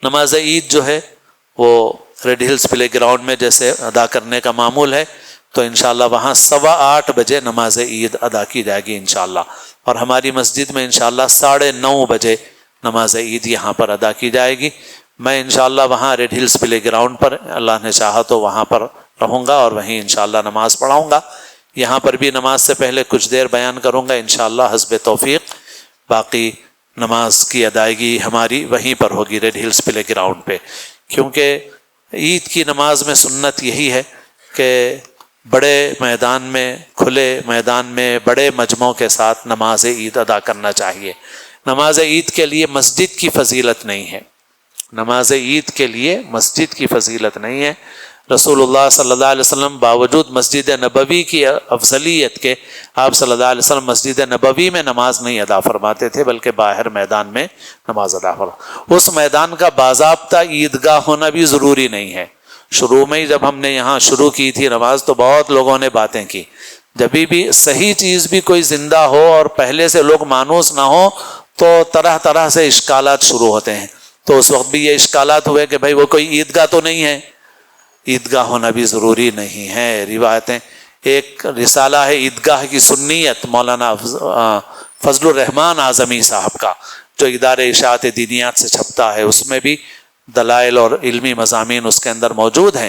نماز عید جو ہے وہ ریڈ ہلز پلے گراؤنڈ میں جیسے ادا کرنے کا معمول ہے، تو انشاءاللہ وہاں 8:15 بجے نماز عید ادا کی جائے گی انشاءاللہ، اور ہماری مسجد میں انشاءاللہ 9:30 بجے نماز عید یہاں پر ادا کی جائے گی۔ میں انشاءاللہ وہاں ریڈ ہلز پلے گراؤنڈ پر اللہ نے چاہا تو وہاں پر رہوں گا اور وہیں انشاءاللہ نماز پڑھاؤں گا۔ یہاں پر بھی نماز سے پہلے کچھ دیر بیان کروں گا انشاءاللہ حسب توفیق۔ باقی نماز کی ادائیگی ہماری وہیں پر ہوگی ریڈ ہلز پلے گراؤنڈ پہ، کیونکہ عید کی نماز میں سنت یہی ہے کہ بڑے میدان میں، کھلے میدان میں بڑے مجمع کے ساتھ نماز عید ادا کرنا چاہیے۔ نماز عید کے لیے مسجد کی فضیلت نہیں ہے، نماز عید کے لیے مسجد کی فضیلت نہیں ہے۔ رسول اللہ صلی اللہ علیہ وسلم باوجود مسجد نبوی کی افضلیت کے، آپ صلی اللہ علیہ وسلم مسجد نبوی میں نماز نہیں ادا فرماتے تھے بلکہ باہر میدان میں نماز ادا فرماتے۔ اس میدان کا باضابطہ عیدگاہ ہونا بھی ضروری نہیں ہے۔ شروع میں ہی جب ہم نے یہاں شروع کی تھی نماز تو بہت لوگوں نے باتیں کی، جب بھی صحیح چیز بھی کوئی زندہ ہو اور پہلے سے لوگ مانوس نہ ہو تو طرح طرح سے اشکالات شروع ہوتے ہیں۔ تو اس وقت بھی یہ اشکالات ہوئے کہ بھائی وہ کوئی عیدگاہ تو نہیں ہے، عیدگاہ ہونا بھی ضروری نہیں ہے۔ روایتیں، ایک رسالہ ہے عیدگاہ کی سنیت مولانا فضل الرحمان اعظمی صاحب کا، جو ادارے اشاعت دینیات سے چھپتا ہے، اس میں بھی دلائل اور علمی مضامین اس کے اندر موجود ہیں۔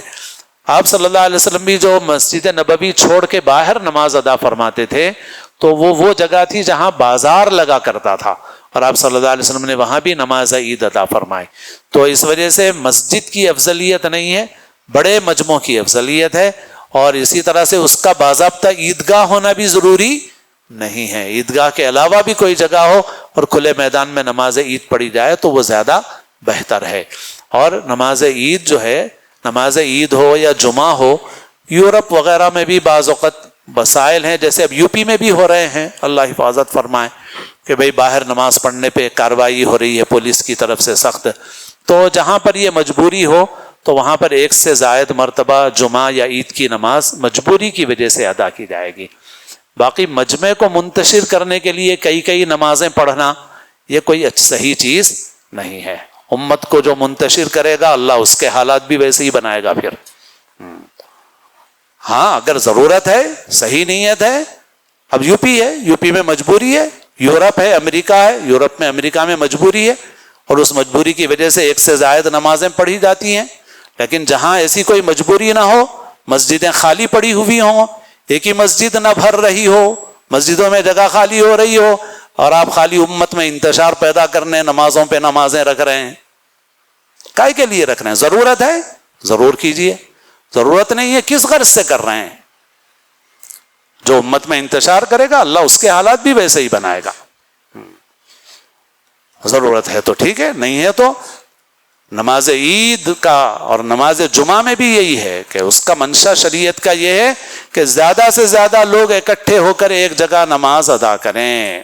آپ صلی اللہ علیہ وسلم بھی جو مسجد نبوی چھوڑ کے باہر نماز ادا فرماتے تھے تو وہ جگہ تھی جہاں بازار لگا کرتا تھا، اور آپ صلی اللہ علیہ وسلم نے وہاں بھی نماز عید ادا فرمائی۔ تو اس وجہ سے مسجد کی افضلیت نہیں ہے، بڑے مجمع کی افضلیت ہے، اور اسی طرح سے اس کا باضابطہ عیدگاہ ہونا بھی ضروری نہیں ہے۔ عیدگاہ کے علاوہ بھی کوئی جگہ ہو اور کھلے میدان میں نماز عید پڑھی جائے تو وہ زیادہ بہتر ہے۔ اور نماز عید جو ہے، نماز عید ہو یا جمعہ ہو، یورپ وغیرہ میں بھی بعض اوقات مسائل ہیں، جیسے اب یو پی میں بھی ہو رہے ہیں، اللہ حفاظت فرمائے، کہ بھئی باہر نماز پڑھنے پہ کارروائی ہو رہی ہے پولیس کی طرف سے سخت۔ تو جہاں پر یہ مجبوری ہو تو وہاں پر 1 سے زائد مرتبہ جمعہ یا عید کی نماز مجبوری کی وجہ سے ادا کی جائے گی۔ باقی مجمع کو منتشر کرنے کے لیے کئی نمازیں پڑھنا یہ کوئی صحیح چیز نہیں ہے۔ امت کو جو منتشر کرے گا اللہ اس کے حالات بھی ویسے ہی بنائے گا پھر۔ ہاں اگر ضرورت ہے، صحیح نیت ہے، اب یو پی ہے، یو پی میں مجبوری ہے، یورپ ہے، امریکہ ہے، یورپ میں امریکہ میں مجبوری ہے، اور اس مجبوری کی وجہ سے 1 سے زائد نمازیں پڑھی جاتی ہیں۔ لیکن جہاں ایسی کوئی مجبوری نہ ہو، مسجدیں خالی پڑی ہوئی ہوں، ایک ہی مسجد نہ بھر رہی ہو، مسجدوں میں جگہ خالی ہو رہی ہو، اور آپ خالی امت میں انتشار پیدا کرنے نمازوں پہ نمازیں رکھ رہے ہیں، کائے کے لیے رکھ رہے ہیں؟ ضرورت ہے ضرور کیجئے، ضرورت نہیں ہے کس غرض سے کر رہے ہیں؟ جو امت میں انتشار کرے گا اللہ اس کے حالات بھی ویسے ہی بنائے گا۔ ضرورت ہے تو ٹھیک ہے، نہیں ہے تو نماز عید کا اور نماز جمعہ میں بھی یہی ہے کہ اس کا منشا شریعت کا یہ ہے کہ زیادہ سے زیادہ لوگ اکٹھے ہو کر ایک جگہ نماز ادا کریں،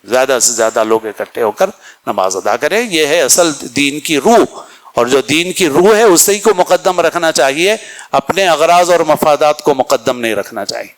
زیادہ سے زیادہ لوگ اکٹھے ہو کر نماز ادا کریں۔ یہ ہے اصل دین کی روح، اور جو دین کی روح ہے اسی کو مقدم رکھنا چاہیے، اپنے اغراض اور مفادات کو مقدم نہیں رکھنا چاہیے۔